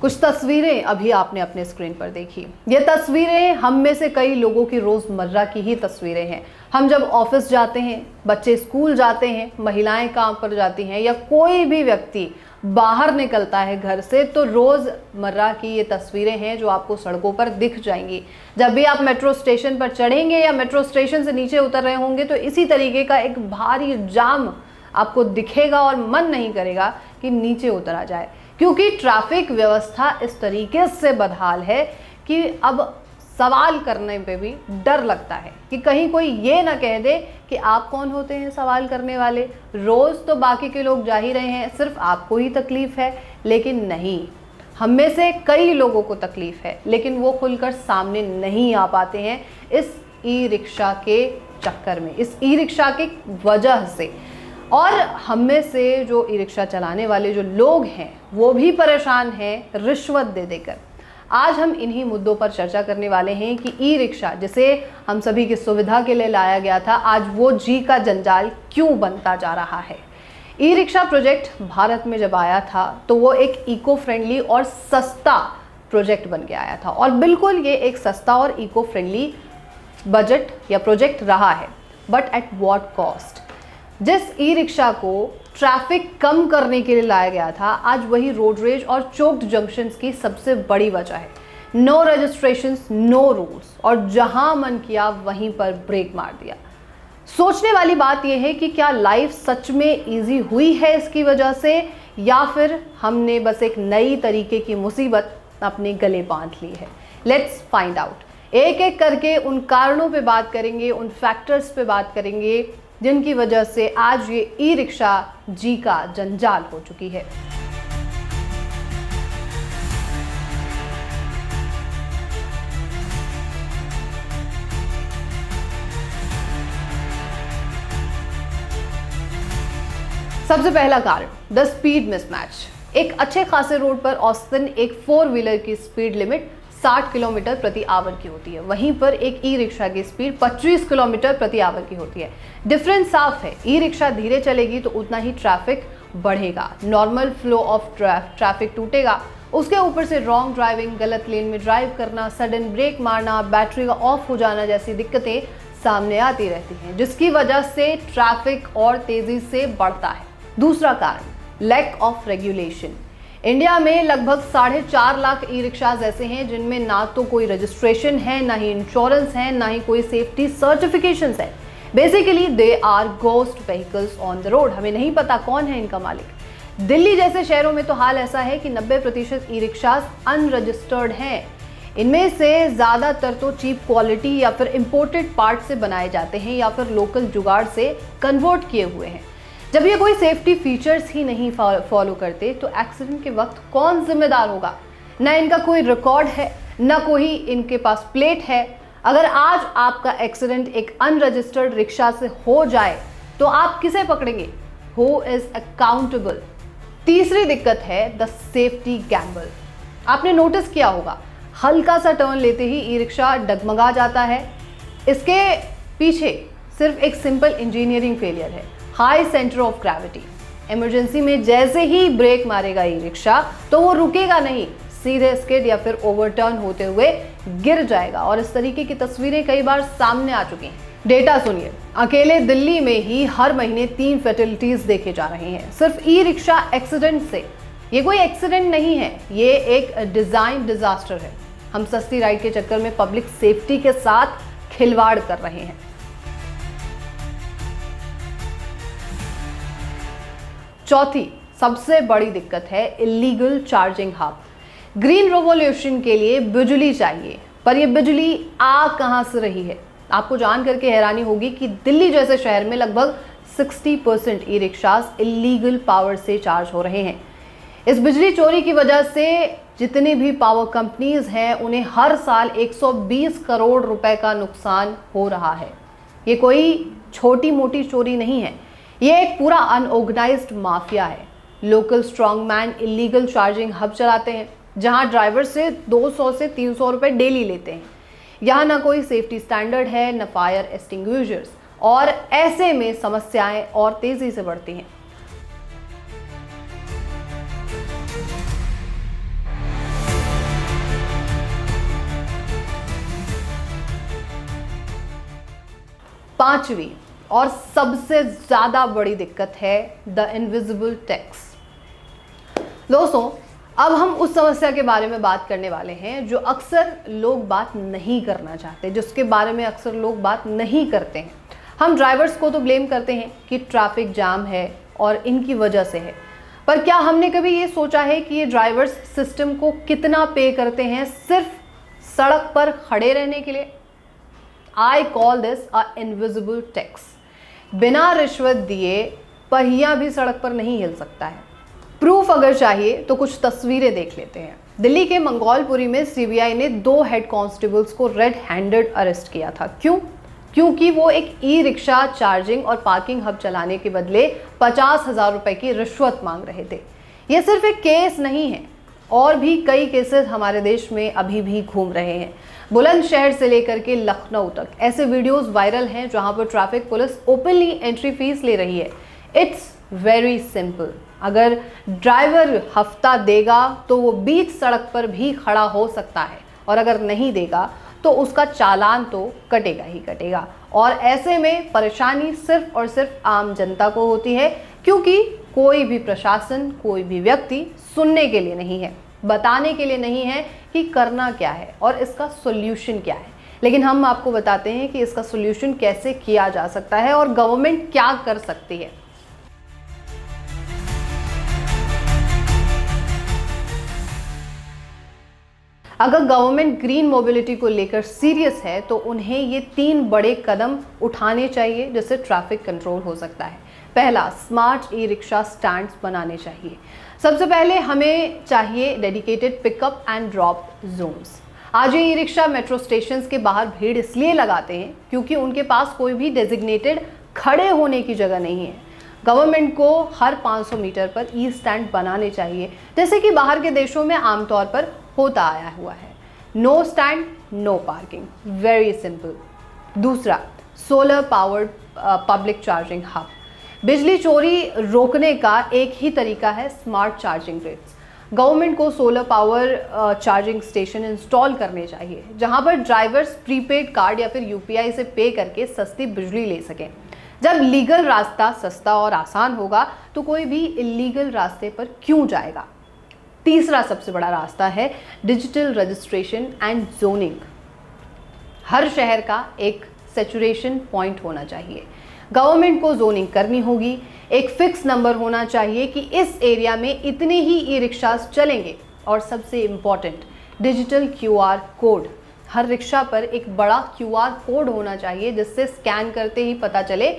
कुछ तस्वीरें अभी आपने अपने स्क्रीन पर देखी। ये तस्वीरें हम में से कई लोगों की रोजमर्रा की ही तस्वीरें हैं। हम जब ऑफिस जाते हैं, बच्चे स्कूल जाते हैं, महिलाएं काम पर जाती हैं या कोई भी व्यक्ति बाहर निकलता है घर से, तो रोजमर्रा की ये तस्वीरें हैं जो आपको सड़कों पर दिख जाएंगी। जब भी आप मेट्रो स्टेशन पर चढ़ेंगे या मेट्रो स्टेशन से नीचे उतर रहे होंगे तो इसी तरीके का एक भारी जाम आपको दिखेगा और मन नहीं करेगा कि नीचे उतरा जाए, क्योंकि ट्रैफिक व्यवस्था इस तरीके से बदहाल है कि अब सवाल करने पे भी डर लगता है कि कहीं कोई ये ना कह दे कि आप कौन होते हैं सवाल करने वाले, रोज़ तो बाकी के लोग जा ही रहे हैं, सिर्फ आपको ही तकलीफ़ है। लेकिन नहीं, हम में से कई लोगों को तकलीफ़ है, लेकिन वो खुलकर सामने नहीं आ पाते हैं इस ई रिक्शा के चक्कर में, इस ई रिक्शा की वजह से। और हम में से जो ई रिक्शा चलाने वाले जो लोग हैं वो भी परेशान हैं रिश्वत दे देकर। आज हम इन्हीं मुद्दों पर चर्चा करने वाले हैं कि ई रिक्शा, जिसे हम सभी की सुविधा के लिए लाया गया था, आज वो जी का जंजाल क्यों बनता जा रहा है। ई रिक्शा प्रोजेक्ट भारत में जब आया था तो वो एक इको फ्रेंडली और सस्ता प्रोजेक्ट बन के आया था, और बिल्कुल ये एक सस्ता और इको फ्रेंडली बजट या प्रोजेक्ट रहा है। But at what cost? जिस ई रिक्शा को ट्रैफिक कम करने के लिए लाया गया था, आज वही रोड रेज और चोक्ड जंक्शंस की सबसे बड़ी वजह है। नो रजिस्ट्रेशंस, नो रूल्स, और जहां मन किया वहीं पर ब्रेक मार दिया। सोचने वाली बात यह है कि क्या लाइफ सच में इजी हुई है इसकी वजह से, या फिर हमने बस एक नई तरीके की मुसीबत अपने गले बांध ली है। Let's find out. एक एक करके उन कारणों पे बात करेंगे, उन फैक्टर्स पे बात करेंगे जिनकी वजह से आज ये ई रिक्शा जी का जंजाल हो चुकी है। सबसे पहला कारण, द स्पीड मिसमैच। एक अच्छे खासे रोड पर औसतन एक 4 व्हीलर की स्पीड लिमिट 60 किलोमीटर प्रति आवर की होती है, वहीं पर एक ई रिक्शा की स्पीड 25 किलोमीटर प्रति आवर की होती है। डिफरेंस साफ है, ई रिक्शा धीरे चलेगी तो उतना ही ट्रैफिक बढ़ेगा, नॉर्मल फ्लो ऑफ ट्रैफिक टूटेगा। उसके ऊपर से रॉन्ग ड्राइविंग, गलत लेन में ड्राइव करना, सडन ब्रेक मारना, बैटरी का ऑफ हो जाना जैसी दिक्कतें सामने आती रहती हैं, जिसकी वजह से ट्रैफिक और तेजी से बढ़ता है। दूसरा कारण, लैक ऑफ रेगुलेशन। इंडिया में लगभग 4.5 लाख ई रिक्शाज ऐसे हैं जिनमें ना तो कोई रजिस्ट्रेशन है, ना ही इंश्योरेंस है, ना ही कोई सेफ्टी सर्टिफिकेशंस है। Basically they are ghost vehicles on the road. हमें नहीं पता कौन है इनका मालिक। दिल्ली जैसे शहरों में तो हाल ऐसा है कि 90% ई रिक्शाज अनरजिस्टर्ड हैं। इनमें से ज़्यादातर तो चीप क्वालिटी या फिर इम्पोर्टेड पार्ट से बनाए जाते हैं या फिर लोकल जुगाड़ से कन्वर्ट किए हुए हैं। जब ये कोई सेफ्टी फीचर्स ही नहीं फॉलो करते तो एक्सीडेंट के वक्त कौन जिम्मेदार होगा? ना इनका कोई रिकॉर्ड है, ना कोई इनके पास प्लेट है। अगर आज आपका एक्सीडेंट एक अनरजिस्टर्ड रिक्शा से हो जाए तो आप किसे पकड़ेंगे? Who is accountable? तीसरी दिक्कत है द सेफ्टी गैम्बल। आपने नोटिस किया होगा, हल्का सा टर्न लेते ही ई रिक्शा डगमगा जाता है। इसके पीछे सिर्फ एक सिंपल इंजीनियरिंग फेलियर है, high centre of gravity. Emergency में जैसे ही ब्रेक मारेगा ई रिक्शा तो वो रुकेगा नहीं, सीधे स्किड या फिर ओवरटर्न होते हुए गिर जाएगा, और इस तरीके की तस्वीरें कई बार सामने आ चुकी हैं। डेटा सुनिए, अकेले दिल्ली में ही हर महीने 3 फैटलिटीज देखे जा रहे हैं सिर्फ ई रिक्शा एक्सीडेंट से। ये कोई एक्सीडेंट नहीं है, ये एक डिजाइन डिजास्टर है। हम सस्ती राइड के चक्कर में पब्लिक सेफ्टी के साथ खिलवाड़ कर रहे हैं। चौथी सबसे बड़ी दिक्कत है illegal charging hub. Green revolution के लिए बिजली चाहिए, पर यह बिजली आ कहां से रही है? आपको जान करके हैरानी होगी कि दिल्ली जैसे शहर में लगभग 60% ई रिक्शाज इलीगल पावर से चार्ज हो रहे हैं। इस बिजली चोरी की वजह से जितनी भी पावर कंपनीज हैं उन्हें हर साल 120 करोड़ रुपए का नुकसान हो रहा है। ये कोई छोटी मोटी चोरी नहीं है, ये एक पूरा अनऑर्गेनाइज्ड माफिया है। Local strongman illegal charging hub चलाते हैं जहां ड्राइवर से 200 से 300 रुपए डेली लेते हैं। यहाँ ना कोई सेफ्टी स्टैंडर्ड है, न फायर एक्सटिंग्विशर्स, और ऐसे में समस्याएं और तेजी से बढ़ती हैं। पांचवी और सबसे ज़्यादा बड़ी दिक्कत है द इनविजिबल टैक्स। दोस्तों, अब हम उस समस्या के बारे में बात करने वाले हैं जो अक्सर लोग बात नहीं करना चाहते, जिसके बारे में अक्सर लोग बात नहीं करते हैं। हम ड्राइवर्स को तो ब्लेम करते हैं कि ट्रैफिक जाम है और इनकी वजह से है, पर क्या हमने कभी ये सोचा है कि ये ड्राइवर्स सिस्टम को कितना पे करते हैं सिर्फ सड़क पर खड़े रहने के लिए? I call this a invisible tax. बिना रिश्वत दिए पहिया भी सड़क पर नहीं हिल सकता है। प्रूफ अगर चाहिए तो कुछ तस्वीरें देख लेते हैं। दिल्ली के मंगोलपुरी में सीबीआई ने 2 हेड कांस्टेबल्स को रेड हैंडेड अरेस्ट किया था। क्यों? क्योंकि वो एक ई रिक्शा चार्जिंग और पार्किंग हब चलाने के बदले 50,000 रुपए की रिश्वत मांग रहे थे। ये सिर्फ एक केस नहीं है, और भी कई केसेस हमारे देश में अभी भी घूम रहे हैं। बुलंदशहर से लेकर के लखनऊ तक ऐसे वीडियोस वायरल हैं जहां पर traffic police openly entry fees ले रही है। It's very simple. अगर ड्राइवर हफ्ता देगा तो वो बीच सड़क पर भी खड़ा हो सकता है, और अगर नहीं देगा तो उसका चालान तो कटेगा ही कटेगा। और ऐसे में परेशानी सिर्फ और सिर्फ आम जनता को होती है, क्योंकि कोई भी प्रशासन, कोई भी व्यक्ति सुनने के लिए नहीं है, बताने के लिए नहीं है कि करना क्या है और इसका सॉल्यूशन क्या है। लेकिन हम आपको बताते हैं कि इसका सॉल्यूशन कैसे किया जा सकता है और गवर्नमेंट क्या कर सकती है। अगर गवर्नमेंट ग्रीन मोबिलिटी को लेकर सीरियस है तो उन्हें ये 3 बड़े कदम उठाने चाहिए जिससे ट्रैफिक कंट्रोल हो सकता है। पहला, स्मार्ट ई रिक्शा स्टैंड्स बनाने चाहिए। सबसे पहले हमें चाहिए dedicated pickup and drop zones. आज ये ई रिक्शा मेट्रो स्टेशन के बाहर भीड़ इसलिए लगाते हैं क्योंकि उनके पास कोई भी डेजिग्नेटेड खड़े होने की जगह नहीं है। गवर्नमेंट को हर 500 मीटर पर ई स्टैंड बनाने चाहिए, जैसे कि बाहर के देशों में आमतौर पर होता आया हुआ है। No stand no parking, very simple. दूसरा, solar powered public charging hub. बिजली चोरी रोकने का एक ही तरीका है स्मार्ट चार्जिंग ग्रिड्स। गवर्नमेंट को solar power charging station install करने चाहिए जहां पर ड्राइवर्स प्रीपेड कार्ड या फिर यूपीआई से पे करके सस्ती बिजली ले सकें। जब लीगल रास्ता सस्ता और आसान होगा तो कोई भी इलीगल रास्ते पर क्यों जाएगा। तीसरा सबसे बड़ा रास्ता है डिजिटल रजिस्ट्रेशन एंड जोनिंग। हर शहर का एक सैचुरेशन पॉइंट होना चाहिए। गवर्नमेंट को जोनिंग करनी होगी। एक फिक्स नंबर होना चाहिए कि इस एरिया में इतने ही ई रिक्शास चलेंगे। और सबसे इम्पॉर्टेंट, डिजिटल क्यूआर कोड। हर रिक्शा पर एक बड़ा क्यूआर कोड होना चाहिए जिससे स्कैन करते ही पता चले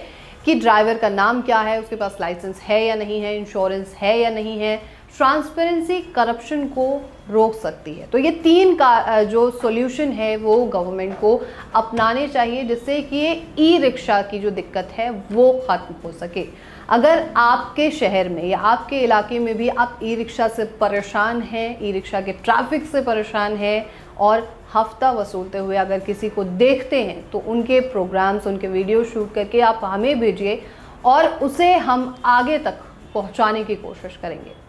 कि ड्राइवर का नाम क्या है, उसके पास लाइसेंस है या नहीं है, इंश्योरेंस है या नहीं है। ट्रांसपेरेंसी करप्शन को रोक सकती है। तो ये 3 का जो सॉल्यूशन है वो गवर्नमेंट को अपनाने चाहिए जिससे कि ये ई रिक्शा की जो दिक्कत है वो ख़त्म हो सके। अगर आपके शहर में या आपके इलाके में भी आप ई रिक्शा से परेशान हैं, ई रिक्शा के ट्रैफिक से परेशान हैं और हफ्ता वसूलते हुए अगर किसी को देखते हैं तो उनके प्रोग्राम्स, उनके वीडियो शूट करके आप हमें भेजिए और उसे हम आगे तक पहुंचाने की कोशिश करेंगे।